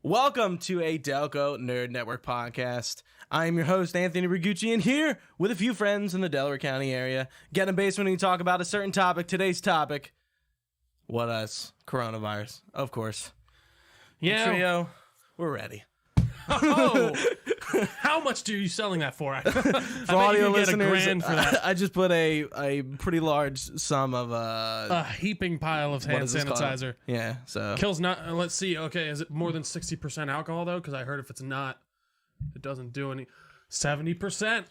Welcome to a Delco Nerd Network podcast. I am your host, Anthony Ragucci, and here with a few friends in the Delaware County area, get in basement and talk about a certain topic. Today's topic, what us? Coronavirus, of course. Yeah. The trio, we're ready. Oh, how much are you selling that for? For audio listeners, $1,000 for that. I just put a pretty large sum of A heaping pile of hand sanitizer. Yeah, so Kills not. Let's see. Okay, is it more than 60% alcohol though? Because I heard if it's not, it doesn't do any. 70%.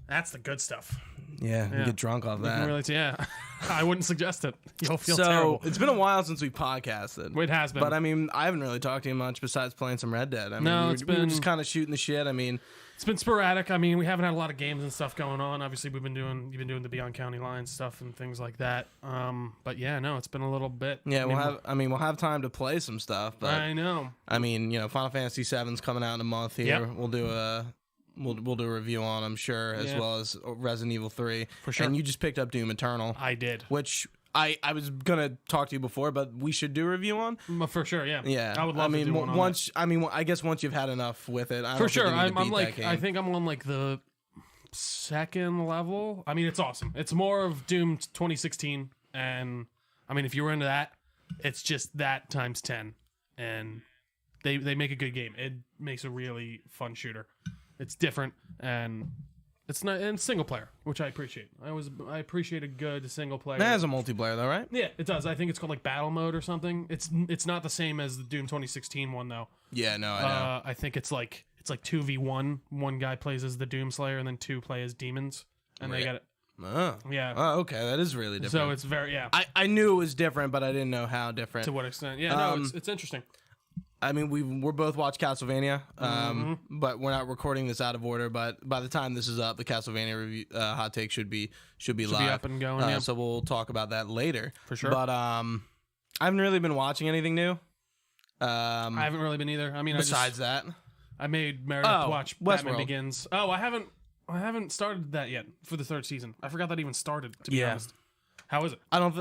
That's the good stuff. yeah, you get drunk off that. Really, yeah. I wouldn't suggest it. You'll feel So terrible. it's been a while since we podcasted. It has been. But I mean, I haven't really talked to you much besides playing some Red Dead. I mean, No, we it's were been just kind of shooting the shit. I mean, It's been sporadic. I mean, we haven't had a lot of games and stuff going on. Obviously, you've been doing the Beyond County Lines stuff and things like that. But yeah, no, it's been a little bit. yeah, we'll have time to play some stuff. But I know. I mean, Final Fantasy VII's coming out in a month here. Yep. We'll do a review on, I'm sure, as well as Resident Evil 3. For sure. And you just picked up Doom Eternal. I did. Which I was gonna talk to you before, but we should do a review on. For sure, yeah. Yeah, I would love to do one on once. I mean, I guess once you've had enough with it, I For don't sure, think you need to I'm beat like, that game. I think I'm on like the second level. I mean, it's awesome. It's more of Doom 2016, and I mean, if you were into that, it's just that times 10, and they make a good game. It makes a really fun shooter. It's different, and it's not and single player, which I appreciate. I appreciate a good single player. That has a multiplayer though, right? Yeah, it does. I think it's called like battle mode or something. It's not the same as the Doom 2016 one though. Yeah, no, I know. I think it's like 2v1. One guy plays as the Doom Slayer, and then two play as demons, and they got it. Oh. Yeah. Oh, okay, that is really different. So it's very I knew it was different, but I didn't know how different. To what extent? Yeah. No, it's interesting. I mean, we're both watched Castlevania, but we're not recording this out of order. But by the time this is up, the Castlevania review hot take should be live. Be up and going. Yeah. So we'll talk about that later For sure. But I haven't really been watching anything new. I haven't really been either. I mean, besides that, I made Meredith watch Batman Westworld. Begins. Oh, I haven't started that yet for the third season. I forgot that even started. To be honest, how is it? I don't.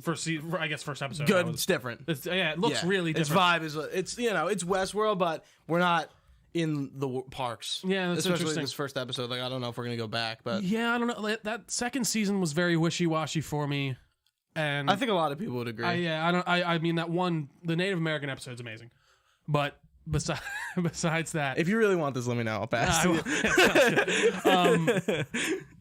First episode. Good. It's different. It looks really different. Its vibe is it's Westworld, but we're not in the parks. Yeah, that's especially interesting. this first episode. Like, I don't know if we're gonna go back, but Yeah, I don't know. That second season was very wishy-washy for me, and I think a lot of people would agree. I mean that one, the Native American episode is amazing, but besides that, If you really want this, let me know. I'll pass.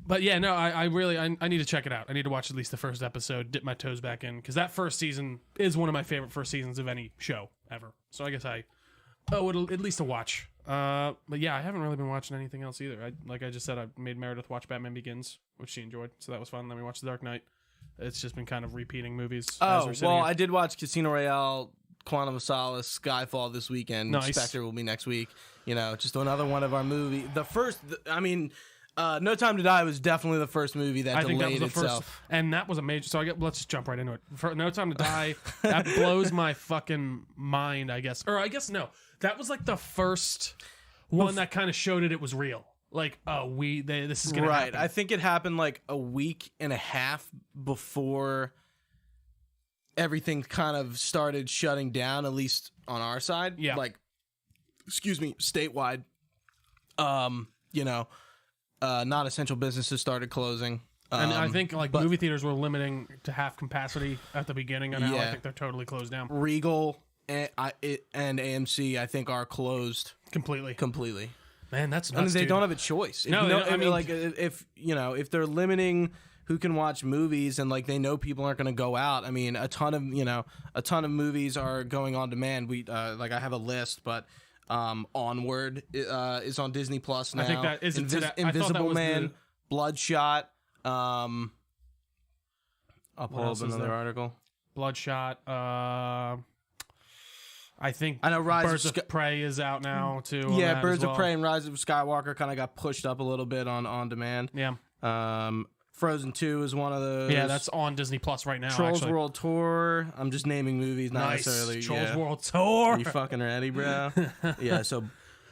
But yeah, no, I really need to check it out. I need to watch at least the first episode, dip my toes back in, because that first season is one of my favorite first seasons of any show ever. So I guess I owe it at least a watch. But yeah, I haven't really been watching anything else either. Like I just said, I made Meredith watch Batman Begins, which she enjoyed, so that was fun. Then we watched The Dark Knight. It's just been kind of repeating movies. Oh, well, I did watch Casino Royale, Quantum of Solace, Skyfall this weekend. Nice. Spectre will be next week. Just another one of our movie. No Time to Die was definitely the first movie that I think delayed that was the itself. first, and that was a major. So let's just jump right into it. For No Time to Die, that blows my fucking mind. I guess, or I guess no, that was like the first one that kind of showed it was real. Like, this is gonna happen. I think it happened like a week and a half before everything kind of started shutting down, at least on our side. Yeah. Like, statewide. Non-essential businesses started closing. And I think movie theaters were limiting to half capacity at the beginning, and now I think they're totally closed down. Regal and AMC, I think, are closed Completely. Man, that's nuts. and they dude. don't have a choice. If they're limiting who can watch movies and like they know people aren't going to go out. I mean, a ton of movies are going on demand. I have a list, but Onward is on Disney Plus now. I think that is Invisible Man, Bloodshot. I'll pull up another article. Bloodshot. I know Rise Birds of Prey is out now too. Yeah, Birds of Prey and Rise of Skywalker kind of got pushed up a little bit on demand. Yeah. Frozen 2 is one of those. Yeah, that's on Disney Plus right now. Trolls actually. World Tour. I'm just naming movies, not Nice. necessarily. Trolls World Tour. Are you fucking ready, bro? Yeah, so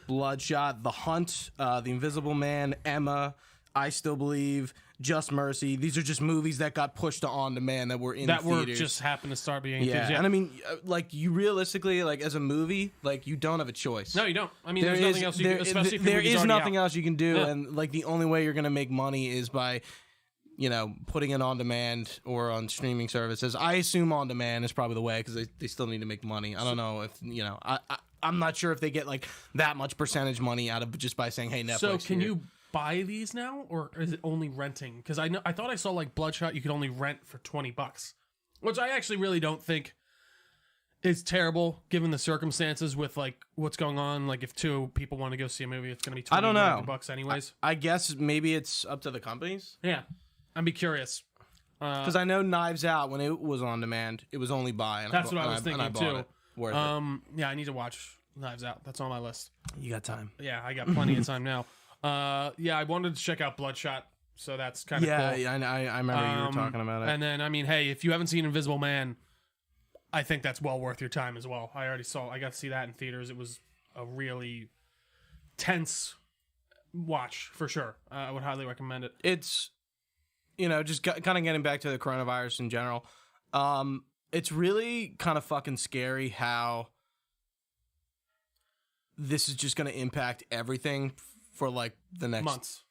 Bloodshot, The Hunt, The Invisible Man, Emma, I Still Believe, Just Mercy. These are just movies that got pushed to on demand that were in theaters. That were just happened to start being in theaters. And I mean, like, you realistically, like, as a movie, like, you don't have a choice. No, you don't. I mean, there's nothing else you can, especially if there is nothing else you can do, Yeah. and like the only way you're gonna make money is by, you know, putting it on demand or on streaming services. I assume on demand is probably the way because they still need to make money. I don't know if, you know, I'm not sure if they get like that much percentage money out of just by saying, hey, Netflix. So can you buy these now, or is it only renting? Because I thought I saw like Bloodshot you could only rent for $20, which I actually really don't think is terrible given the circumstances with like what's going on. Like if two people want to go see a movie, it's going to be $20 anyways. I guess maybe it's up to the companies. Yeah, I'd be curious. Because I know Knives Out, when it was on demand, it was only buy. And That's what I was thinking too. It. Worth it. Yeah, I need to watch Knives Out. That's on my list. You got time. Yeah, I got plenty of time now. Yeah, I wanted to check out Bloodshot, so that's kind of cool. Yeah, I remember you were talking about it. And then, I mean, hey, if you haven't seen Invisible Man, I think that's well worth your time as well. I got to see that in theaters. It was a really tense watch, for sure. I would highly recommend it. It's, you know, just kind of getting back to the coronavirus in general. It's really kind of fucking scary how this is just going to impact everything for like the next months.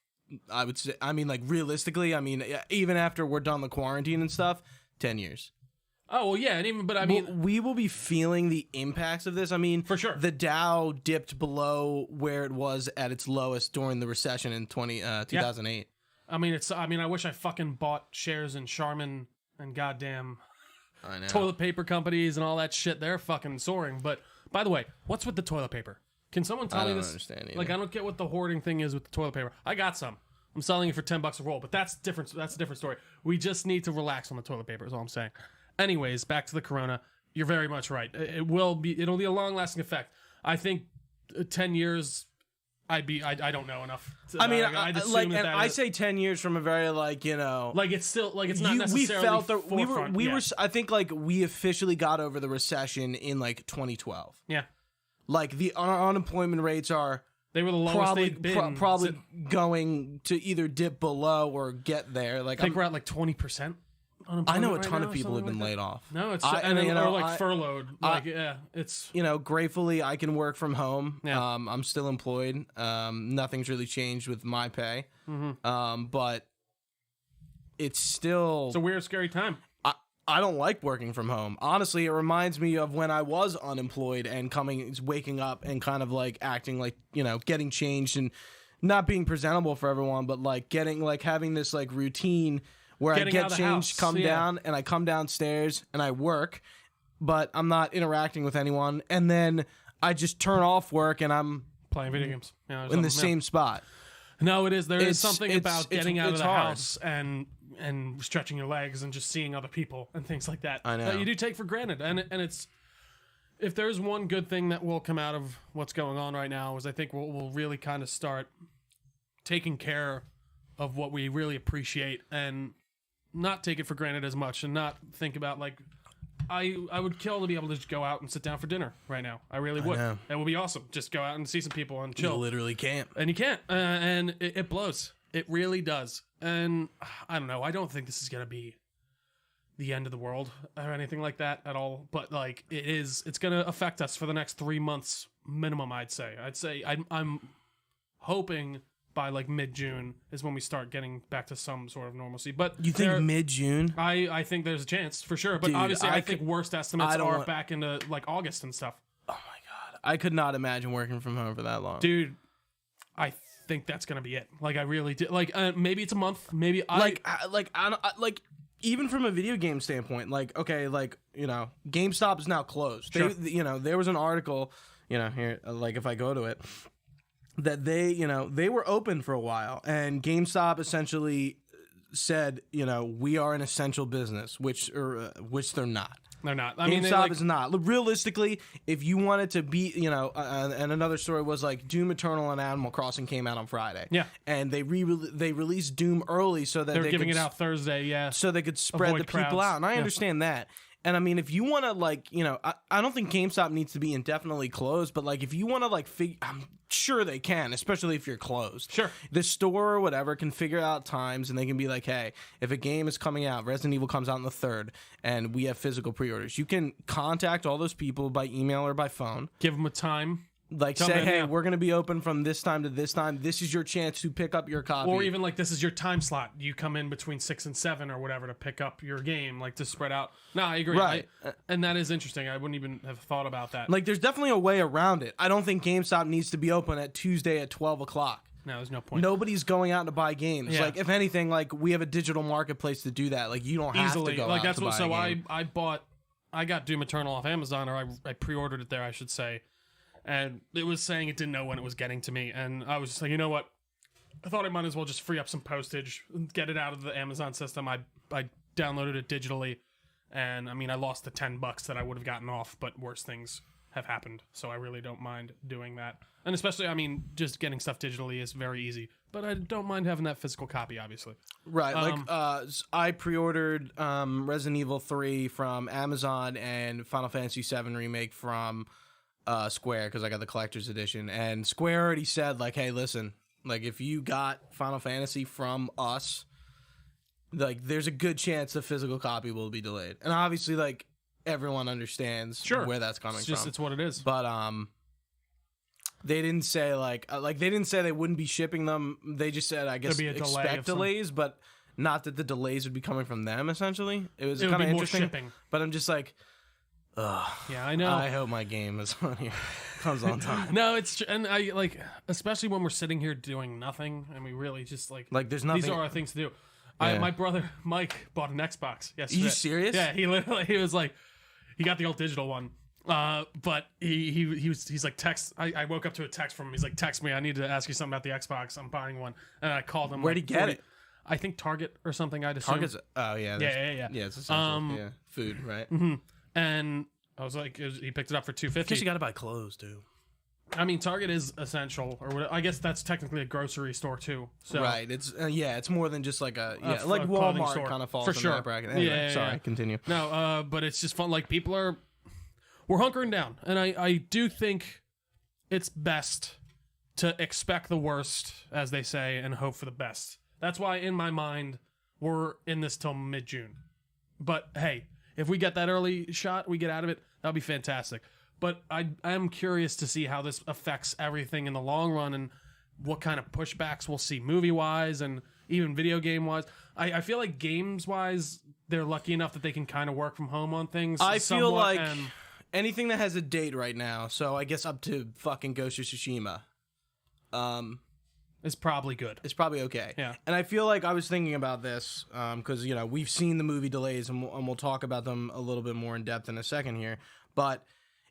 I would say, I mean, like realistically, I mean, even after we're done the quarantine and stuff, 10 years. Oh, well, yeah. And even, but I mean, we will be feeling the impacts of this. I mean, for sure. The Dow dipped below where it was at its lowest during the recession in 2008. Yeah. I mean, I wish I fucking bought shares in Charmin and goddamn toilet paper companies and all that shit. They're fucking soaring. But by the way, what's with the toilet paper? Can someone tell me this? I don't understand either. Like, I don't get what the hoarding thing is with the toilet paper. I got some. I'm selling it for $10 a roll, but that's different. That's a different story. We just need to relax on the toilet paper is all I'm saying. Anyways, back to the corona. You're very much right. It'll be a long-lasting effect. I think 10 years, I don't know enough. I say 10 years from a very like, you know, like it's still like it's not necessarily we were I think like we officially got over the recession in like 2012. Yeah. Like our unemployment rates they were the lowest they've been. Probably going to either dip below or get there. Like I think we're at like 20%. I know a ton of people have been laid off. No, it's furloughed. It's, you know, gratefully I can work from home. Yeah. I'm still employed. Nothing's really changed with my pay. Mm-hmm. But it's still a weird, scary time. I don't like working from home. Honestly, it reminds me of when I was unemployed and waking up and kind of like acting like, you know, getting changed and not being presentable for everyone, but like having this like routine where I get changed, down, and I come downstairs and I work, but I'm not interacting with anyone. And then I just turn off work and I'm playing video games in the same spot. No, it is. There is something about getting out of the house and stretching your legs and just seeing other people and things like that. I know. That you do take for granted. And it's, if there's one good thing that will come out of what's going on right now is I think we'll really kind of start taking care of what we really appreciate and not take it for granted as much and not think about like I would kill to be able to just go out and sit down for dinner right now. I really would. It would be awesome. Just go out and see some people and chill. You literally can't. And you can't. And it blows. It really does. And I don't know. I don't think this is going to be the end of the world or anything like that at all. But like it is. It's going to affect us for the next 3 months minimum, I'd say. I'm hoping by like mid-June is when we start getting back to some sort of normalcy. But you think mid-June? I think there's a chance for sure. But dude, obviously I think worst estimates are back into like August and stuff. Oh my God. I could not imagine working from home for that long. Dude, I think that's going to be it. Like I really did. Like maybe it's a month. Maybe even from a video game standpoint, like, okay, like, you know, GameStop is now closed. Sure. You know, there was an article, you know, here, like if I go to it, that they were open for a while, and GameStop essentially said, you know, we are an essential business, which they're not. They're not. I mean, GameStop is not. Look, realistically, if you wanted to be, and another story was like Doom Eternal and Animal Crossing came out on Friday. Yeah. And they released Doom early so that they're giving it out Thursday, yeah. So they could spread the people out. And I understand that. And I mean, if you want to, like, I don't think GameStop needs to be indefinitely closed, but like, if you want to, like, I'm sure they can, especially if you're closed. Sure. The store or whatever can figure out times, and they can be like, hey, if a game is coming out, Resident Evil comes out on the 3rd, and we have physical pre-orders, you can contact all those people by email or by phone. Give them a time. Like, say, hey, we're going to be open from this time to this time. This is your chance to pick up your copy. Or even, like, this is your time slot. You come in between 6 and 7 or whatever to pick up your game, like, to spread out. No, I agree. Right. And that is interesting. I wouldn't even have thought about that. Like, there's definitely a way around it. I don't think GameStop needs to be open at Tuesday at 12 o'clock. No, there's no point. Nobody's going out to buy games. Yeah. Like, if anything, like, we have a digital marketplace to do that. Like, you don't have to go like, out that's to what, buy so a game. I got Doom Eternal off Amazon, or I pre-ordered it there, I should say. And it was saying it didn't know when it was getting to me. And I was just like, you know what? I thought I might as well just free up some postage and get it out of the Amazon system. I downloaded it digitally. And, I mean, I lost the $10 that I would have gotten off, but worse things have happened. So I really don't mind doing that. And especially, I mean, just getting stuff digitally is very easy. But I don't mind having that physical copy, obviously. Right. I pre-ordered Resident Evil 3 from Amazon and Final Fantasy 7 Remake from Square, because I got the collector's edition, and Square already said, like, hey, listen, like, if you got Final Fantasy from us, like, there's a good chance the physical copy will be delayed. And obviously, like, everyone understands where that's coming from. It's what it is. But they didn't say they didn't say they wouldn't be shipping them. They just said, I guess, expect delays, but not that the delays would be coming from them. Essentially, it was kind of interesting. Shipping. But I'm just like, ugh. Yeah, I know. I hope my game is on here. Comes on time. No, it's and I like, especially when we're sitting here doing nothing, and we really just like there's nothing. These are our things to do. Yeah. My brother Mike bought an Xbox yesterday. Are you serious? Yeah, he was like, he got the old digital one. But he's like, text. I woke up to a text from him. He's like, text me. I need to ask you something about the Xbox. I'm buying one. And I called him. Where'd he get it? I think Target or something. I'd assume. Target's. Oh yeah. Yeah. Yeah, it's essential. Yeah, food, right? Mm-hmm. And I was like, he picked it up for $250. Guess you got to buy clothes too. I mean, Target is essential, or what? I guess that's technically a grocery store too. So right, it's it's more than just like like Walmart kind of falls in that bracket. Anyway, sorry, continue. No, but it's just fun. Like, we're hunkering down, and I do think it's best to expect the worst, as they say, and hope for the best. That's why, in my mind, we're in this till mid-June. But hey, if we get that early shot, we get out of it, that'll be fantastic. But I am curious to see how this affects everything in the long run, and what kind of pushbacks we'll see movie-wise and even video game-wise. I feel like games-wise, they're lucky enough that they can kind of work from home on things. I feel like anything that has a date right now, so I guess up to fucking Ghost of Tsushima, it's probably good. It's probably okay. Yeah. And I feel like I was thinking about this because, we've seen the movie delays, and we'll talk about them a little bit more in depth in a second here. But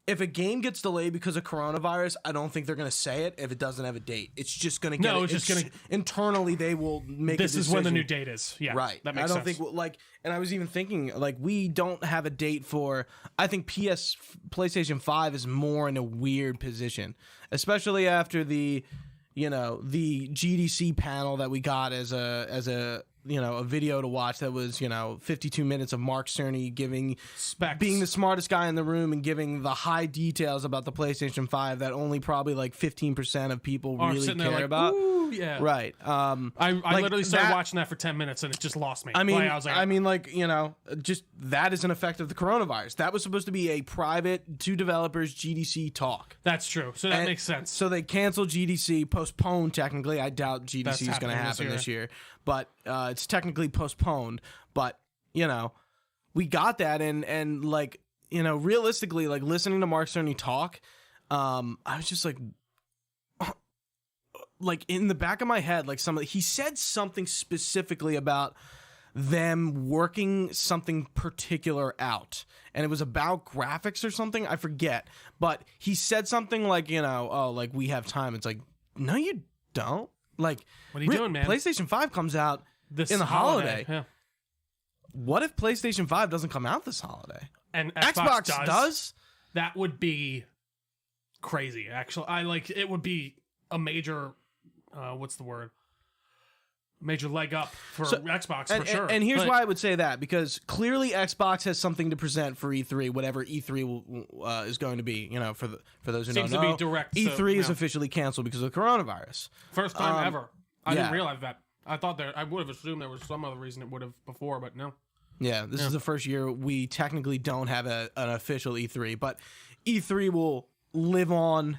if a game gets delayed because of coronavirus, I don't think they're going to say it if it doesn't have a date. It's just going to get it's just going to... Internally, they will make a decision. This is when the new date is. Yeah, right. That makes sense. Think, and I was even thinking, we don't have a date for... I think PlayStation 5 is more in a weird position, especially after the GDC panel that we got as a video to watch that was 52 minutes of Mark Cerny giving specs, being the smartest guy in the room and giving the high details about the PlayStation 5 that only probably 15% of people really care about. Ooh, yeah, right. I literally started watching that for 10 minutes and it just lost me. Just that is an effect of the coronavirus. That was supposed to be a private to developers GDC talk. That's true. So that makes sense. So they canceled GDC, postponed technically. I doubt GDC is going to happen this year. But it's technically postponed. But, we got that. And realistically, listening to Mark Cerny talk, I was just in the back of my head, he said something specifically about them working something particular out. And it was about graphics or something. I forget. But he said something we have time. It's like, no, you don't. What are you doing, man? PlayStation 5 comes out in the holiday. Yeah. What if PlayStation 5 doesn't come out this holiday? and Xbox does, that would be crazy. Actually, it would be a major, what's the word? Major leg up for Xbox for sure. And here's why I would say that, because clearly Xbox has something to present for E3, whatever E3 is going to be. You know, for those who don't know, seems to be direct. E3 is officially canceled because of the coronavirus. First time ever. I didn't realize that. I thought I would have assumed there was some other reason it would have before, but no. Yeah, this is the first year we technically don't have an official E3, but E3 will live on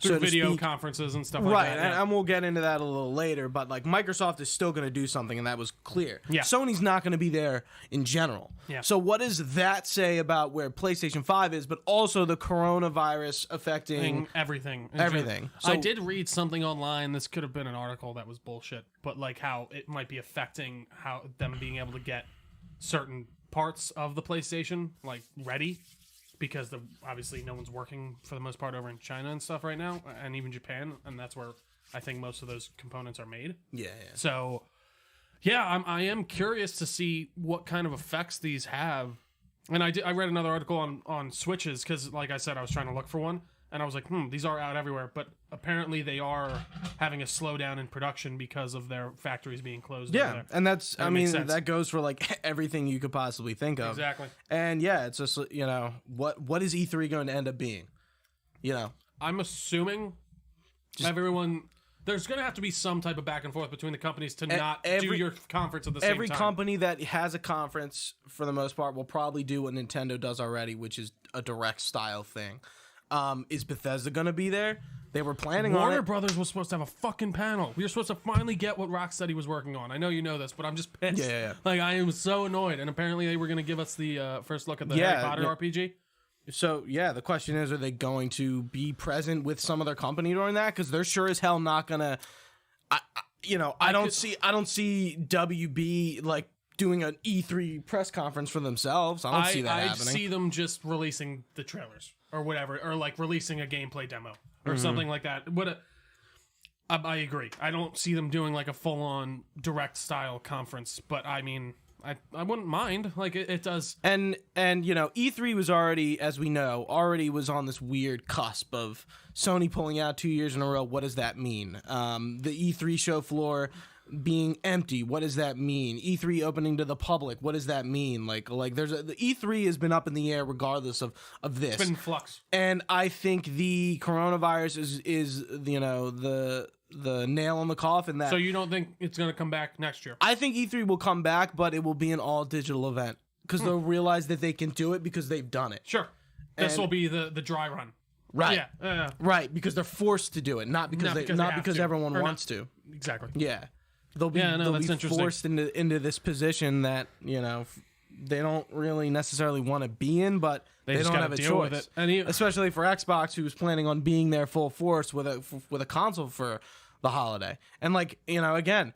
through video conferences and stuff like that. Right, and we'll get into that a little later, but like Microsoft is still going to do something, and that was clear. Yeah. Sony's not going to be there in general. Yeah. So what does that say about where PlayStation 5 is, but also the coronavirus affecting everything? Everything. So, I did read something online, this could have been an article that was bullshit, but like how it might be affecting how them being able to get certain parts of the PlayStation like ready. Because obviously no one's working for the most part over in China and stuff right now, and even Japan, and that's where I think most of those components are made. Yeah. So, yeah, I am curious to see what kind of effects these have. And I read another article on Switches, because like I said, I was trying to look for one, and I was like, these are out everywhere. But apparently they are having a slowdown in production because of their factories being closed. Yeah, and that's, I mean, sense. that goes for like everything you could possibly think of. Exactly. And yeah, it's just, you know, what is E3 going to end up being? You know? I'm assuming there's going to have to be some type of back and forth between the companies to not do your conference at the same time. Every company that has a conference, for the most part, will probably do what Nintendo does already, which is a direct style thing. Is Bethesda going to be there? They were planning on it. Warner Brothers was supposed to have a fucking panel. We were supposed to finally get what Rocksteady was working on. I know you know this, but I'm just pissed. Yeah. Like, I am so annoyed. And apparently they were going to give us the first look at the Harry Potter RPG. So, yeah, the question is, are they going to be present with some other company during that? Because they're sure as hell not going to... I don't see WB, like, doing an E3 press conference for themselves. I don't see that happening. I see them just releasing the trailers or whatever, or like releasing a gameplay demo or something like that. I agree. I don't see them doing like a full-on direct style conference, but I mean, I wouldn't mind. Like it does. And you know, E3 was already, as we know, was on this weird cusp of Sony pulling out 2 years in a row. What does that mean? The E3 show floor being empty, what does that mean? E3 opening to the public, what does that mean? Like the E3 has been up in the air regardless of this. It's been in flux. And I think the coronavirus is you know, the nail on the coffin that. So you don't think it's going to come back next year? I think E3 will come back, but it will be an all digital event because they'll realize that they can do it because they've done it. Sure. This will be the dry run. Right. Yeah. Right, because they're forced to do it, not because everyone wants to. Exactly. Yeah. They'll be forced into this position that, you know, they don't really necessarily want to be in, but they don't have a choice. With it. Especially for Xbox, who's planning on being there full force with a console for the holiday. And like, you know, again,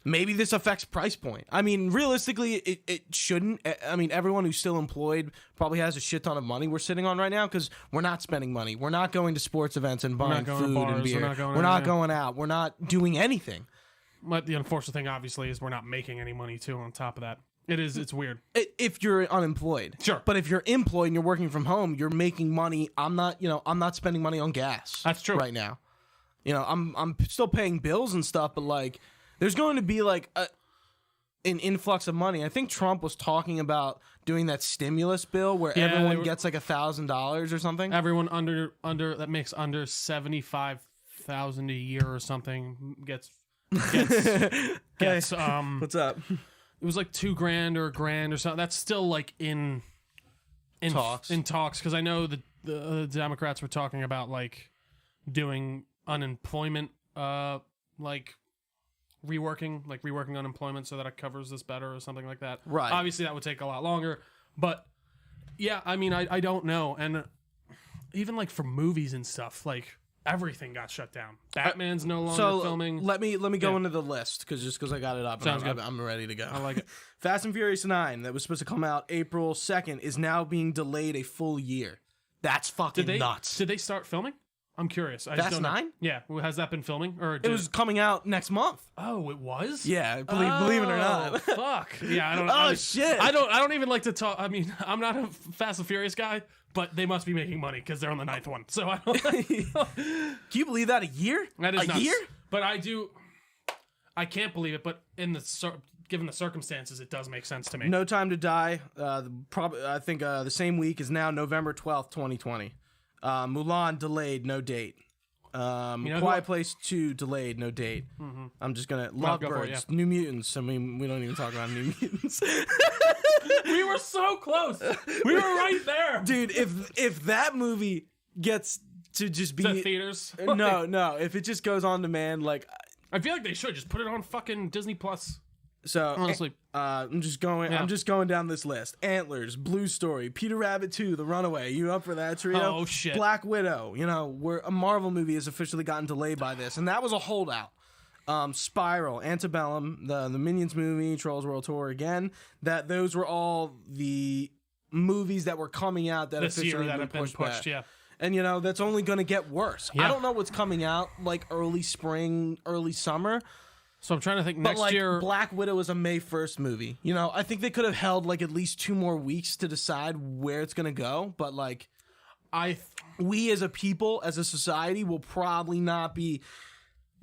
maybe this affects price point. I mean, realistically, it shouldn't. I mean, everyone who's still employed probably has a shit ton of money we're sitting on right now because we're not spending money. We're not going to sports events and buying food and beer. We're not going out. We're not doing anything. But the unfortunate thing, obviously, is we're not making any money, too, on top of that. It's weird. If you're unemployed. Sure. But if you're employed and you're working from home, you're making money. I'm not spending money on gas. That's true. Right now. You know, I'm still paying bills and stuff, but like there's going to be like an influx of money. I think Trump was talking about doing that stimulus bill where everyone gets like $1,000 or something. Everyone under that makes under $75,000 a year or something gets what's up? It was like $2,000 or $1,000 or something. That's still like in talks. Because I know the Democrats were talking about like doing unemployment, like reworking unemployment so that it covers this better or something like that. Right. Obviously, that would take a lot longer, but yeah, I mean, I don't know, and even like for movies and stuff, like. Everything got shut down. Batman's no longer filming. Let me go into the list because I got it up. Sounds and good. I'm ready to go. I like it. Fast and Furious 9 that was supposed to come out April 2nd is now being delayed a full year. That's fucking nuts. Did they start filming? I'm curious. I Fast just don't know. 9? Yeah. Has that been filming? Or It was coming out next month. Oh, it was? Yeah, believe it or not. Fuck. Yeah, I don't Oh, shit. I don't even like to talk. I mean, I'm not a Fast and Furious guy, but they must be making money because they're on the 9th one. So I don't. Can you believe that? A year? That is a nuts. year? But I can't believe it, but given the circumstances, it does make sense to me. No Time to Die. I think the same week is now November 12th, 2020. Mulan delayed, no date. Quiet Place 2 delayed, no date. Mm-hmm. I'm just gonna Lovebirds, New Mutants. I mean, we don't even talk about New Mutants. We were so close. We were right there, dude. If that movie gets to just be the theaters, no. If it just goes on demand, like I feel like they should just put it on fucking Disney Plus. So honestly, I'm just going down this list. Antlers, Blue Story, Peter Rabbit 2, The Runaway. You up for that trio? Oh shit. Black Widow. You know, where a Marvel movie has officially gotten delayed by this, and that was a holdout. Spiral, Antebellum, the Minions movie, Trolls World Tour again. Those were all the movies that were coming out that this officially year that have been pushed back. Yeah. And that's only going to get worse. Yeah. I don't know what's coming out like early spring, early summer. So I'm trying to think next year. Black Widow is a May 1st movie. I think they could have held like at least 2 more weeks to decide where it's going to go. But like, we as a people, as a society, will probably not be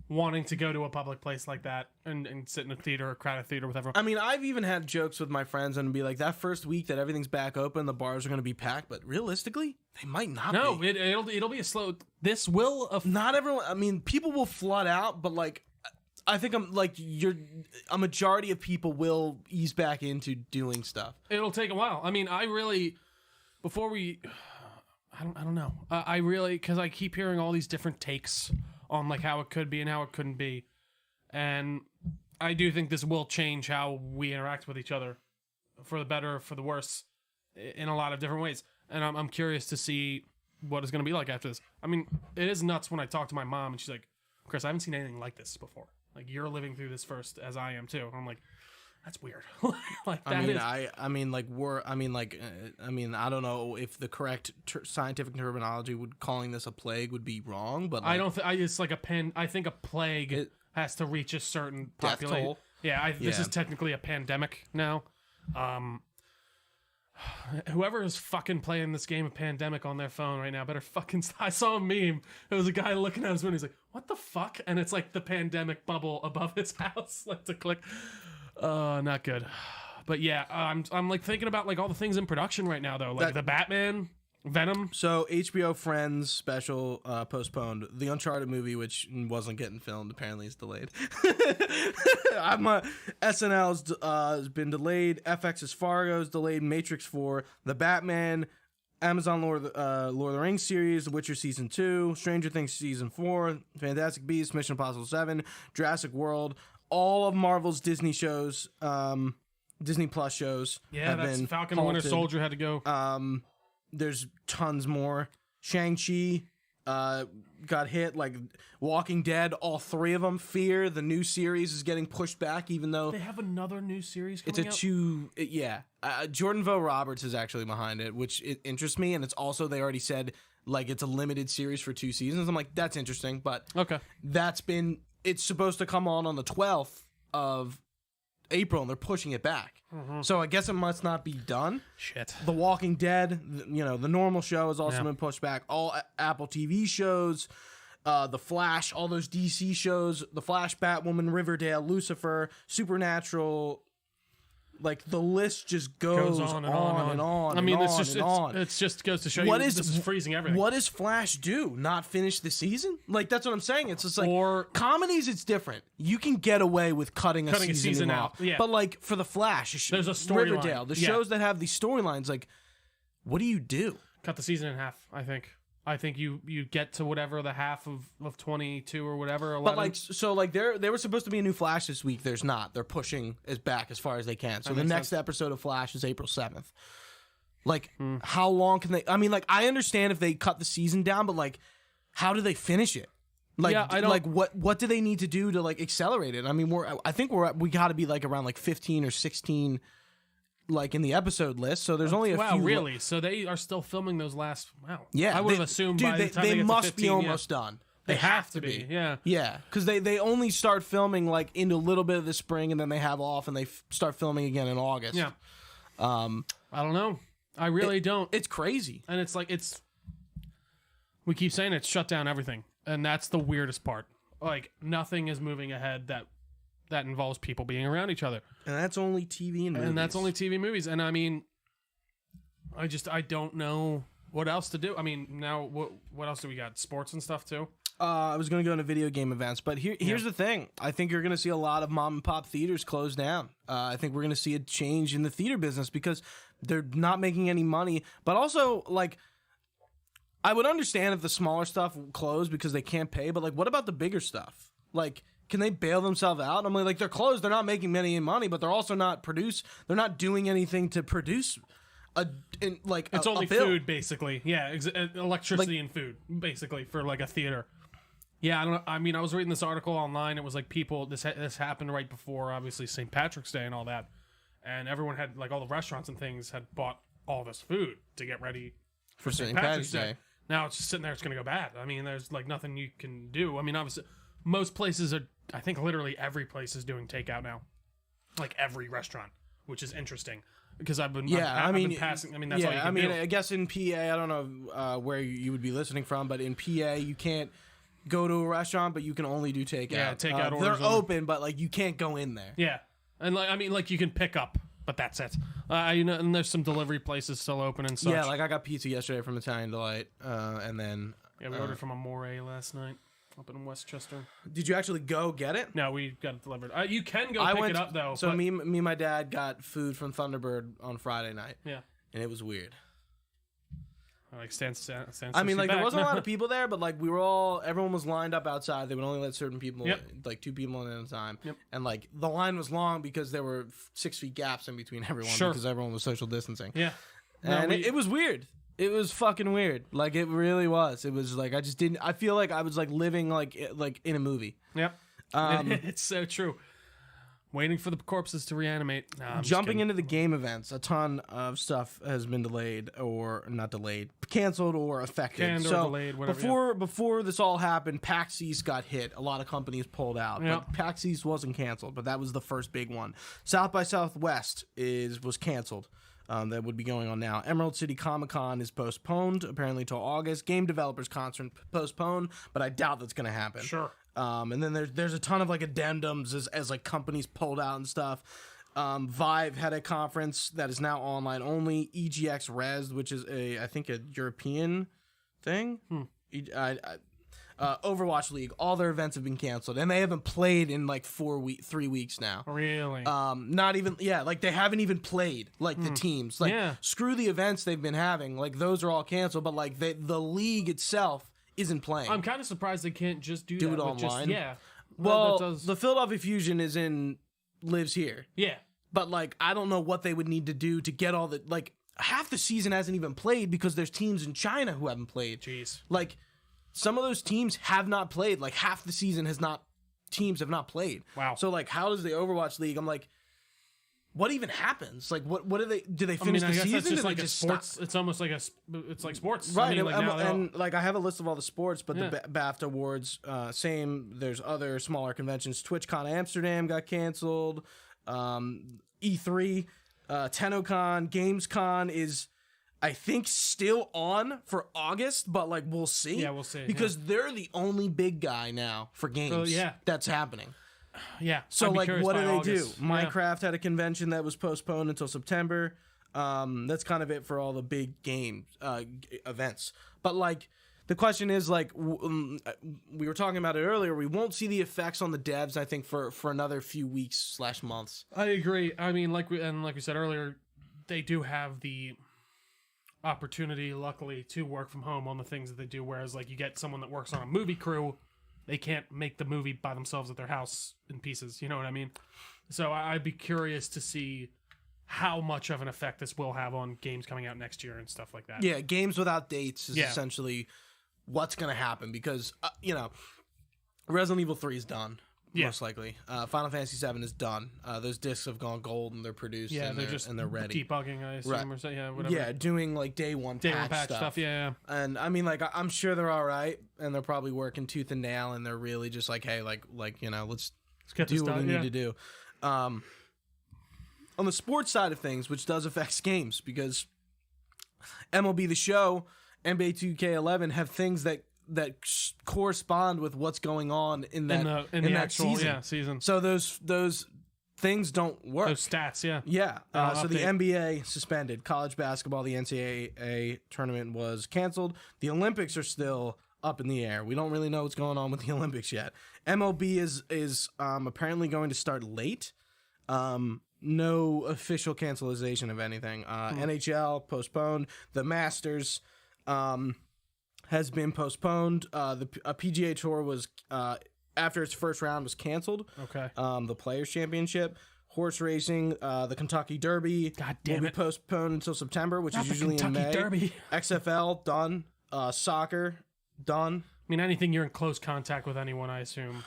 wanting to go to a public place like that and sit in a theater, a crowded theater with everyone. I mean, I've even had jokes with my friends and be like, that first week that everything's back open, the bars are going to be packed. But realistically, they might not. No, be. it'll be a slow. This will. Not everyone. I mean, people will flood out, but like. I think a majority of people will ease back into doing stuff. It'll take a while. I mean, I don't know. I really, because I keep hearing all these different takes on like how it could be and how it couldn't be. And I do think this will change how we interact with each other for the better or for the worse in a lot of different ways. And I'm curious to see what it's going to be like after this. I mean, it is nuts when I talk to my mom and she's like, Chris, I haven't seen anything like this before. Like, you're living through this first as I am too. And I'm like, that's weird. Like that I don't know if the correct scientific terminology calling this a plague would be wrong, but like, I don't think it's like I think a plague has to reach a certain population. Yeah, this is technically a pandemic now. Whoever is fucking playing this game of Pandemic on their phone right now better fucking. I saw a meme. It was a guy looking at his phone. He's like, "What the fuck?" And it's like the pandemic bubble above his house. Like to click. Not good. But yeah, I'm like thinking about like all the things in production right now though, like the Batman, Venom. So HBO Friends special postponed. The Uncharted movie, which wasn't getting filmed, apparently is delayed. SNL's has been delayed. FX's Fargo is delayed. Matrix 4, The Batman, Amazon Lord of the Rings series, The Witcher season 2, Stranger Things season 4, Fantastic Beasts, Mission Impossible 7, Jurassic World. All of Marvel's Disney shows, Disney Plus shows. Yeah, that's Falcon and Winter Soldier had to go. There's tons more. Shang-Chi got hit. Like Walking Dead, all 3 of them. Fear, the new series, is getting pushed back, even though they have another new series coming out? Jordan Vogt Roberts is actually behind it, which it interests me. And it's also, they already said, like, it's a limited series for 2 seasons. I'm like, that's interesting. But okay, it's supposed to come on the 12th of April, and they're pushing it back. Mm-hmm. So I guess it must not be done. Shit. The Walking Dead, the normal show has also been pushed back. All Apple TV shows, The Flash, all those DC shows, The Flash, Batwoman, Riverdale, Lucifer, Supernatural. Like, the list just goes on and on. I mean, it's just goes to show you this is freezing everything. What does Flash do? Not finish the season? Like, that's what I'm saying. It's just like, comedies, it's different. You can get away with cutting a season out. Yeah. But like, for the Flash, there's a storyline. Riverdale, the shows that have these storylines, like, what do you do? Cut the season in half, I think. I think you get to whatever the half of 22 or whatever. 11. But there was supposed to be a new Flash this week. There's not. They're pushing it back as far as they can. So the next episode of Flash is April 7th. Like, how long can they? I mean, like, I understand if they cut the season down, but like, how do they finish it? Like, what do they need to do to like accelerate it? I mean, we got to be like around like 15 or 16 like in the episode list, so there's only a few. Wow, really? So they are still filming those last. Wow. Yeah, I would have assumed by the time they must get to 15, be almost done. They have to be. Yeah. Yeah, because they only start filming like into a little bit of the spring, and then they have off, and they start filming again in August. Yeah. I don't know. I really don't. It's crazy, and it's like we keep saying it's shut down everything, and that's the weirdest part. Like nothing is moving ahead that involves people being around each other, and that's only TV and movies. And that's only TV movies. And I mean, I don't know what else to do. I mean, now what else do we got? Sports and stuff too. I was going to go into video game events, but here's the thing. I think you're going to see a lot of mom and pop theaters close down. I think we're going to see a change in the theater business because they're not making any money. But also, like, I would understand if the smaller stuff closed because they can't pay. But like, what about the bigger stuff? Like, can they bail themselves out? I'm like they're closed. They're not making any money, but they're also not They're not doing anything to produce. It's only food, basically. Yeah, electricity and food, basically, for like a theater. Yeah, I don't know. I mean, I was reading this article online. It was like people. This happened right before, obviously, St. Patrick's Day and all that, and everyone had like all the restaurants and things had bought all this food to get ready for St. Patrick's Day. Now it's just sitting there. It's going to go bad. I mean, there's like nothing you can do. I mean, obviously, most places are. I think literally every place is doing takeout now, like every restaurant, which is interesting. Because I've been passing. I mean, that's all you can do. I guess in PA, I don't know where you would be listening from, but in PA, you can't go to a restaurant, but you can only do takeout. Yeah, takeout orders. They're open, but like you can't go in there. Yeah, and like I mean, like you can pick up, but that's it. And there's some delivery places still open and such. Yeah, like I got pizza yesterday from Italian Delight, and then we ordered from Amore last night. Up in Westchester. Did you actually go get it? No, we got it delivered. You can go pick it up though. So me and my dad got food from Thunderbird on Friday night. Yeah, and it was weird. Like stand. I mean, like there wasn't a lot of people there, but like everyone was lined up outside. They would only let certain people, like 2 people in at a time. Yep. And like the line was long because there were 6 feet gaps in between everyone because everyone was social distancing. Yeah, and it was weird. It was fucking weird. Like it really was. It was like I feel like I was like living like in a movie. Yep. It's so true. Waiting for the corpses to reanimate. Jumping into the game events, a ton of stuff has been delayed or not delayed, canceled or affected. Canned or delayed, whatever. Before this all happened, PAX East got hit. A lot of companies pulled out. Yep. But PAX East wasn't canceled, but that was the first big one. South by Southwest was canceled. That would be going on now. Emerald City Comic Con is postponed, apparently till August. Game Developers Conference postponed, but I doubt that's going to happen. Sure. And then there's a ton of like addendums as like companies pulled out and stuff. Vive had a conference that is now online only. EGX Res, which is I think a European thing. Overwatch League, all their events have been canceled, and they haven't played in like 3 weeks now. Really? Not even, like they haven't even played like the teams. Like screw the events they've been having, like those are all canceled. But like the league itself isn't playing. I'm kind of surprised they can't just do that it online. Well, the Philadelphia Fusion lives here. Yeah, but like I don't know what they would need to do to get all the like half the season hasn't even played because there's teams in China who haven't played. Jeez, like. Some of those teams have not played. Like half the season teams have not played. Wow. So like, how does the Overwatch League? I'm like, what even happens? Like, what do they? Do they finish the season? That's just like just sports. Stop? It's almost like it's like sports, right? I mean, and like I have a list of all the sports, but the BAFTA awards, same. There's other smaller conventions. TwitchCon Amsterdam got canceled. E3, TennoCon, GamesCon is. I think still on for August, but like we'll see. Yeah, we'll see. Because they're the only big guy now for games that's happening. Yeah. So like what do they August. do? Minecraft had a convention that was postponed until September. That's kind of it for all the big game events. But like the question is like we were talking about it earlier, we won't see the effects on the devs I think for another few weeks / months. I agree. I mean like we said earlier, they do have the opportunity, luckily, to work from home on the things that they do, whereas like you get someone that works on a movie crew, they can't make the movie by themselves at their house in pieces, you know what I mean? So I'd be curious to see how much of an effect this will have on games coming out next year and stuff like that. Yeah, games without dates is essentially what's going to happen because Resident Evil 3 is done. most likely. Final Fantasy VII is done. Those discs have gone gold and they're produced. Yeah, and they're ready. debugging, I assume, Right. or so. Yeah, whatever. Yeah, doing like day one patch stuff. Yeah. And I mean, like, I'm sure they're all right, and they're probably working tooth and nail, and they're really just like, hey, like let's get do this what done, we need to do. On the sports side of things, which does affect games, because MLB The Show, NBA 2K11 have things that correspond with what's going on in that actual season. Season. So those things don't work. Those stats, yeah. Yeah. So the NBA suspended. College basketball, the NCAA tournament was canceled. The Olympics are still up in the air. We don't really know what's going on with the Olympics yet. MLB is apparently going to start late. No official cancellation of anything. NHL postponed. The Masters has been postponed. The PGA Tour was after its first round was canceled. Okay. The Players Championship, horse racing, the Kentucky Derby will be postponed until September, which is usually in May. Derby. XFL done. Soccer done. I mean, anything you're in close contact with anyone, I assume.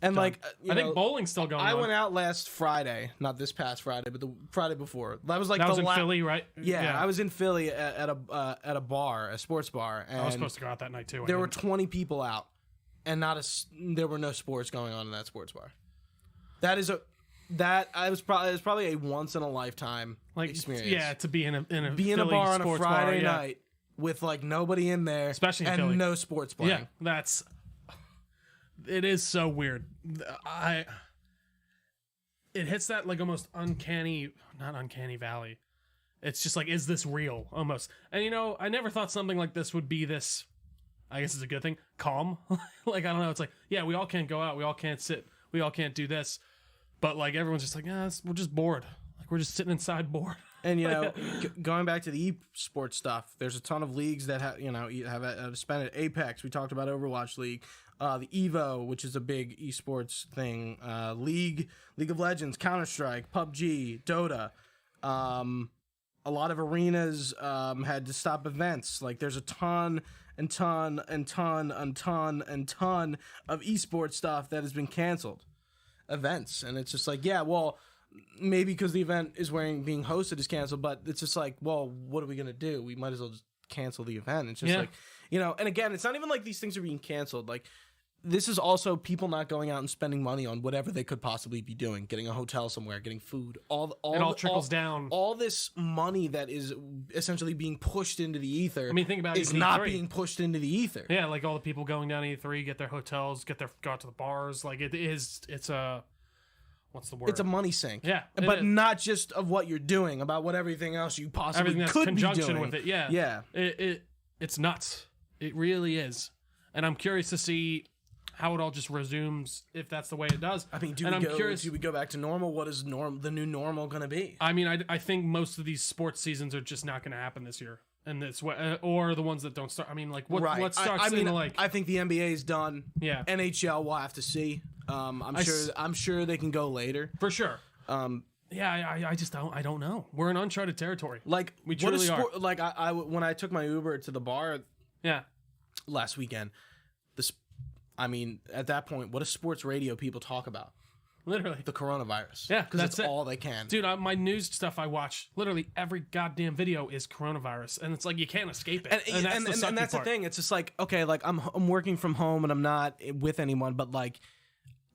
And done. I think bowling's still going on. I went out last Friday, not this past Friday, but the Friday before. That was like that was in Philly, right? Yeah, I was in Philly at a bar, a sports bar. And I was supposed to go out that night too. There were 20 people out, and there were no sports going on in that sports bar. It was probably a once in a lifetime experience. Yeah, to be in a bar on a Friday night with like nobody in there, especially in and Philly. No sports playing. Yeah, it is so weird. It hits that like almost not uncanny valley. It's just like, is this real? Almost. And I never thought something like this would be this, I guess it's a good thing, calm. Like, I don't know. It's like, yeah, we all can't go out. We all can't sit. We all can't do this. But like, everyone's just like, we're just bored. Like, we're just sitting inside bored. And going back to the esports stuff, there's a ton of leagues that have suspended. Apex, we talked about Overwatch League, the Evo, which is a big esports thing, League of Legends, Counter-Strike, PUBG, Dota. A lot of arenas had to stop events. Like, there's a ton of esports stuff that has been canceled. Events, and it's just like, yeah, well, maybe because the event is being hosted is canceled, but it's just like, well, what are we gonna do? We might as well just cancel the event. It's just like, and again, it's not even like these things are being canceled. Like, this is also people not going out and spending money on whatever they could possibly be doing, getting a hotel somewhere, getting food. It all trickles down. All this money that is essentially being pushed into the ether. I mean, think about it. Is not being pushed into the ether. Yeah, like all the people going down E3, get their hotels, go out to the bars. Like it's a, what's the word? It's a money sink. Yeah, but not just of what you're doing, about what everything else you possibly could be doing. With it. Yeah, yeah. It's nuts. It really is, and I'm curious to see how it all just resumes if that's the way it does. I mean, do we go back to normal? What is the new normal going to be? I mean, I think most of these sports seasons are just not going to happen this year, and it's or the ones that don't start. I mean, like what starts? I think the NBA is done. Yeah, NHL we'll have to see. I'm sure they can go later for sure. Yeah, I just don't know. We're in uncharted territory. Like, we truly are. Like I when I took my Uber to the bar, last weekend, I mean, at that point, what does sports radio people talk about? Literally. The coronavirus. Yeah, because that's all they can. Dude, my news stuff I watch, literally every goddamn video is coronavirus. And it's like, you can't escape it. And that's the thing. It's just like, okay, like I'm working from home and I'm not with anyone, but like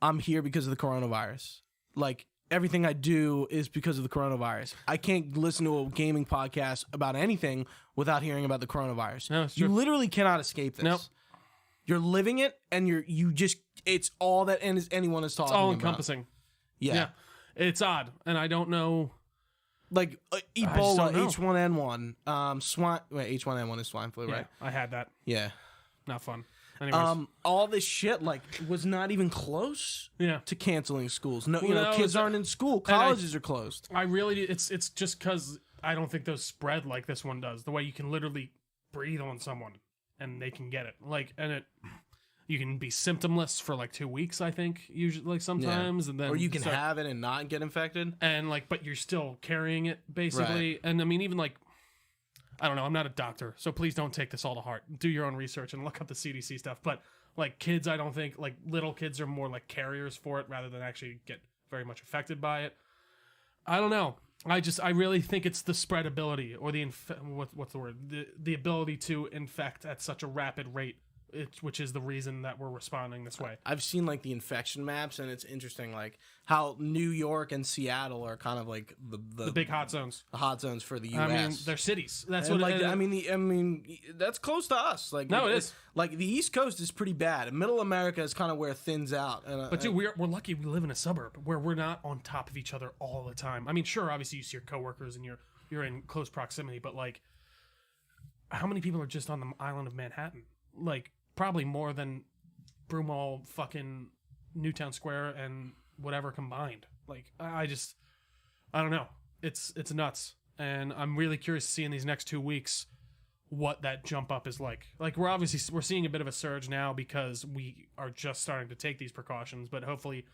I'm here because of the coronavirus. Like, everything I do is because of the coronavirus. I can't listen to a gaming podcast about anything without hearing about the coronavirus. No, it's true. You literally cannot escape this. Nope. You're living it, and it's all that anyone is talking about. It's all encompassing. Yeah. It's odd, and I don't know. Like, Ebola, H1N1, swine. Wait, H1N1 is swine flu, right? I had that. Yeah. Not fun. Anyways. All this shit, like, was not even close to canceling schools. No, kids aren't in school. Colleges are closed. I really, it's just because I don't think those spread like this one does. The way you can literally breathe on someone and they can get it. Like, and you can be symptomless for like 2 weeks, I think, usually, like sometimes, and then or you can have it and not get infected, and like, but you're still carrying it basically. Right. And I mean, even like, I don't know, I'm not a doctor, so please don't take this all to heart. Do your own research and look up the CDC stuff. But Like kids, I don't think like little kids are more like carriers for it rather than actually get very much affected by it. I don't know. I really think it's the spreadability or the what's the word? The ability to infect at such a rapid rate, which is the reason that we're responding this way. I've seen like the infection maps, and it's interesting, like how New York and Seattle are kind of like the big hot zones. The hot zones for the U.S. I mean, they're cities. That's and what. Like I mean, that's close to us. Like no, it is. Like the East Coast is pretty bad. Middle America is kind of where it thins out. But dude, we're lucky we live in a suburb where we're not on top of each other all the time. I mean, sure, obviously you see your coworkers and you're in close proximity, but like, how many people are just on the island of Manhattan? Like, probably more than Broomall, fucking Newtown Square, and whatever combined. Like, I don't know. It's nuts, and I'm really curious to see in these next 2 weeks what that jump up is like. Like, we're seeing a bit of a surge now because we are just starting to take these precautions, but hopefully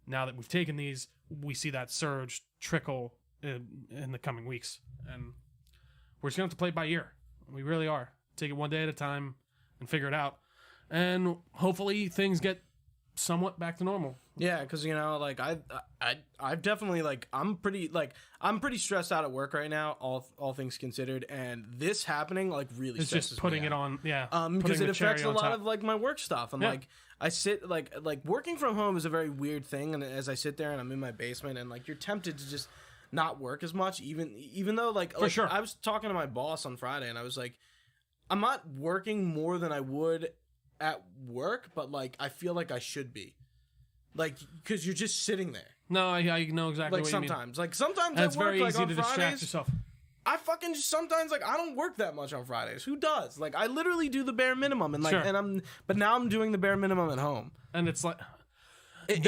now that we've taken these, we see that surge trickle in the coming weeks, and we're just gonna have to play it by ear. We really are. Take it one day at a time and figure it out. And hopefully things get somewhat back to normal. Yeah, because like I've definitely like I'm pretty stressed out at work right now. All things considered, and this happening like really it's stresses just putting me it out. on. Yeah, because it affects a lot of like my work stuff. And like I sit like working from home is a very weird thing. And as I sit there and I'm in my basement and like you're tempted to just not work as much, even though like sure. I was talking to my boss on Friday and I was like, I'm not working more than I would at work, but like I feel like I should be, like, because you're just sitting there. No, I know exactly like what sometimes you mean. like sometimes it's at work, very like easy on to Fridays, distract yourself. I fucking just sometimes like I don't work that much on Fridays. Who does? Like I literally do the bare minimum, and like sure. but now I'm doing the bare minimum at home, and it's like it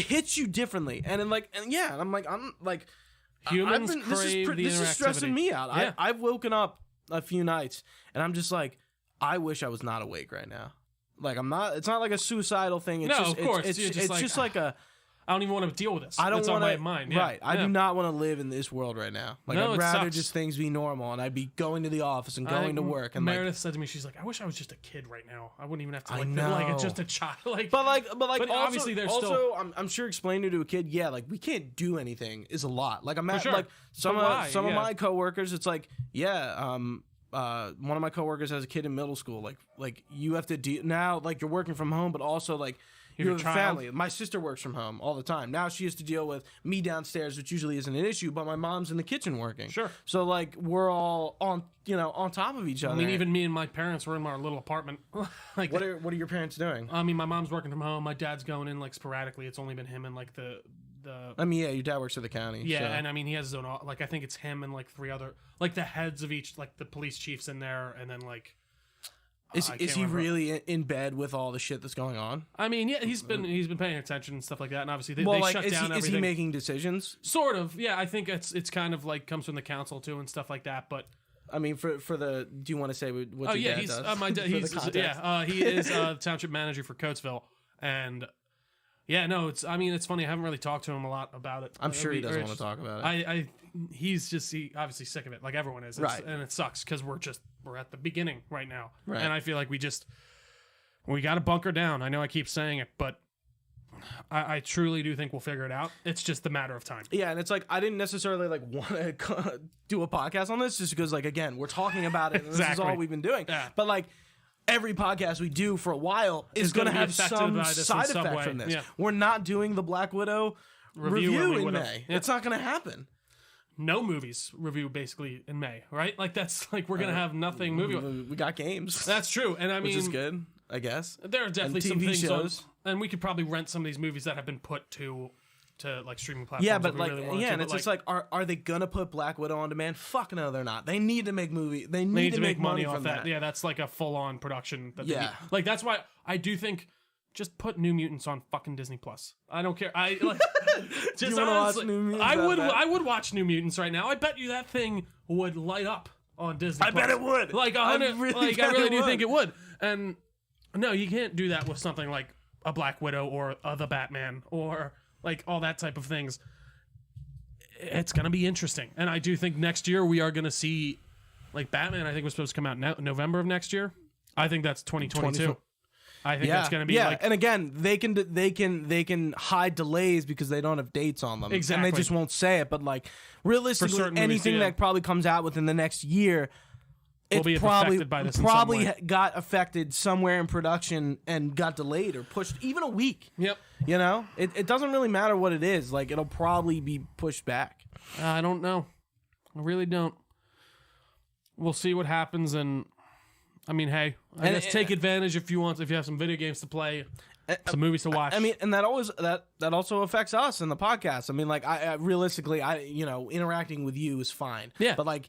hits you differently, and I'm like humans crave the this is stressing me out. Yeah. I've woken up a few nights and I'm just like, I wish I was not awake right now. Like I'm not. It's not like a suicidal thing. It's of course. It's just like a. I don't even want to deal with this. I don't want on my mind. Yeah. Right. I do not want to live in this world right now. Like No, I'd it rather sucks. just things be normal, and I'd be going to the office and going to work. And Meredith said to me, she's like, I wish I was just a kid right now. I wouldn't even have to I like know. Like just a child. Like, but also, obviously there's also, still. I'm sure explaining it to a kid, yeah, like we can't do anything is a lot. Like I'm at sure. like some But of my coworkers, it's like, yeah, one of my coworkers has a kid in middle school. Like you have to deal now. Like you're working from home, but also like you have a family. My sister works from home all the time. Now she has to deal with me downstairs, which usually isn't an issue. But my mom's in the kitchen working. Sure. So like we're all on top of each other. I mean, even me and my parents were in our little apartment. Like, what are your parents doing? I mean, my mom's working from home. My dad's going in like sporadically. It's only been him and like the. I mean, yeah, your dad works for the county. Yeah, so. and I mean, he has his own. Like, I think it's him and like 3 other, like the heads of each, like the police chiefs in there, and then like. Is he really in bed with all the shit that's going on? I mean, yeah, he's been paying attention and stuff like that, and obviously they shut down everything. Is he making decisions? Sort of, yeah. I think it's kind of like comes from the council too and stuff like that, but. I mean, for the, do you want to say what your dad does? My dad. He is township manager for Coatesville, and yeah, no, it's funny. I haven't really talked to him a lot about it. I'm sure he doesn't want to talk about it. He's obviously sick of it, like everyone is, right? And it sucks because we're at the beginning right now, right? And I feel like we got to bunker down. I know I keep saying it, but. I truly do think we'll figure it out. It's just a matter of time. Yeah, and it's like I didn't necessarily like want to do a podcast on this just because like again we're talking about it and exactly. This is all we've been doing. Yeah. But like every podcast we do for a while is going to have some side effect from this. Yeah. We're not doing the Black Widow review in May. Yeah. It's not going to happen. No movies review basically in May, right? Like that's like we're gonna have nothing movie. We got games. That's true, and I mean, which is good, I guess. There are definitely and some TV things shows. And we could probably rent some of these movies that have been put to like streaming platforms. Yeah, but like really and it's just like are they gonna put Black Widow on demand? Fuck no, they're not. They need to make movie. They need to make money off from that. Yeah, that's like a full on production. Yeah, like that's why I do think. Just put New Mutants on fucking Disney Plus. I don't care. I like. Just honestly, watch New Mutants I would watch New Mutants right now. I bet you that thing would light up on Disney. I bet it would. Like 100. I really do think it would. And no, you can't do that with something like a Black Widow or the Batman or like all that type of things. It's gonna be interesting, and I do think next year we are gonna see like Batman. I think was supposed to come out November of next year. I think that's 2022. I think that's going to be like... And again, they can hide delays because they don't have dates on them. Exactly. And they just won't say it. But like realistically, anything that probably comes out within the next year, it probably got affected somewhere in production and got delayed or pushed even a week. Yep. You know, it doesn't really matter what it is. Like it'll probably be pushed back. I don't know. I really don't. We'll see what happens, and I mean, hey, I guess take advantage if you want. If you have some video games to play, some movies to watch. I mean, and that also affects us in the podcast. I mean, like I realistically, interacting with you is fine. Yeah. But like,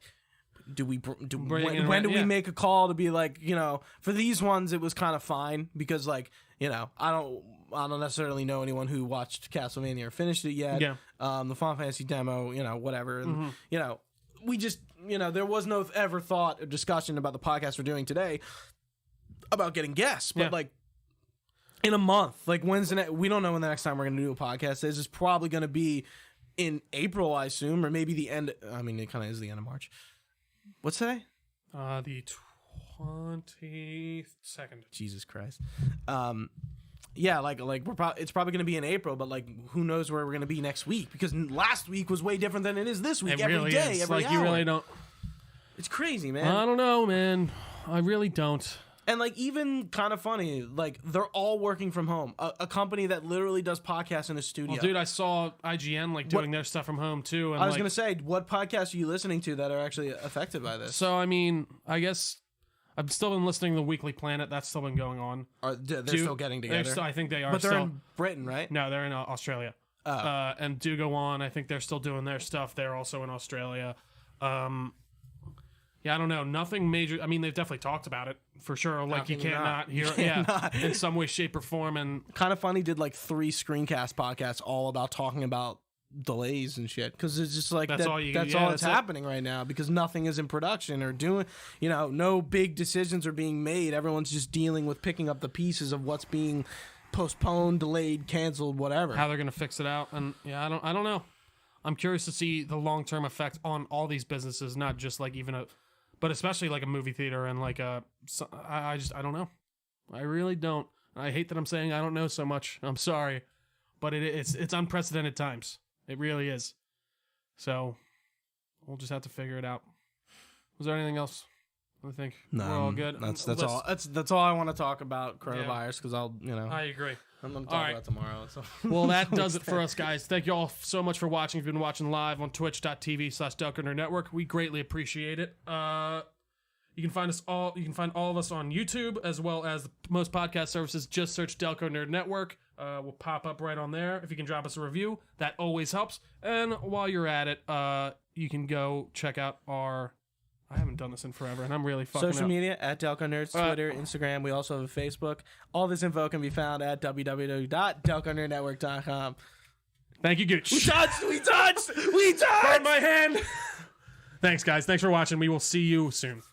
when do we make a call to be like, for these ones it was kind of fine because like, I don't necessarily know anyone who watched Castlevania or finished it yet. Yeah. The Final Fantasy demo, whatever, and we just, there was no ever thought or discussion about the podcast we're doing today about getting guests, but like in a month, like when's the next, we don't know when the next time we're going to do a podcast is. It's probably going to be in April, I assume, or maybe the end. I mean, it kind of is the end of March. What's today? The 22nd. Jesus Christ. Yeah, like it's probably going to be in April, but like who knows where we're going to be next week because last week was way different than it is this week. Every day, every hour. You really don't. It's crazy, man. I don't know, man. I really don't. And like even kind of funny, like they're all working from home. A company that literally does podcasts in a studio. Well, dude, I saw IGN doing their stuff from home too. And I was gonna say, what podcasts are you listening to that are actually affected by this? So I mean, I guess I've still been listening to the Weekly Planet. That's still been going on. They're still getting together. I think they are. But they're in Britain, right? No, they're in Australia. Oh. And Do Go On. I think they're still doing their stuff. They're also in Australia. Yeah, I don't know. Nothing major. I mean, they've definitely talked about it for sure. Like you can't not hear it, in some way, shape, or form. And Kind of Funny did like 3 screencast podcasts all about talking about delays and shit because it's just like that's all that's happening right now because nothing is in production or doing. No big decisions are being made. Everyone's just dealing with picking up the pieces of what's being postponed, delayed, canceled, whatever. How they're gonna fix it out. And yeah, I don't know. I'm curious to see the long-term effect on all these businesses, not just like but especially like a movie theater and like I don't know. I really don't. I hate that I'm saying I don't know so much. I'm sorry, but it's unprecedented times. It really is. So we'll just have to figure it out. Was there anything else? I think we're all good. That's all. That's all I want to talk about coronavirus because I agree. I'm going to talk about tomorrow. So. Well, that does it for us, guys. Thank you all so much for watching. If you've been watching live on twitch.tv/Delco Nerd Network, we greatly appreciate it. You can find us all. You can find all of us on YouTube as well as most podcast services. Just search Delco Nerd Network. We'll pop up right on there. If you can drop us a review, that always helps. And while you're at it, you can go check out our... I haven't done this in forever, and I'm really fucking social media at Delco Nerds, Twitter, Instagram. We also have a Facebook. All this info can be found at www.delconerdnetwork.com. Thank you, Gooch. We touched! Burn my hand! Thanks, guys. Thanks for watching. We will see you soon.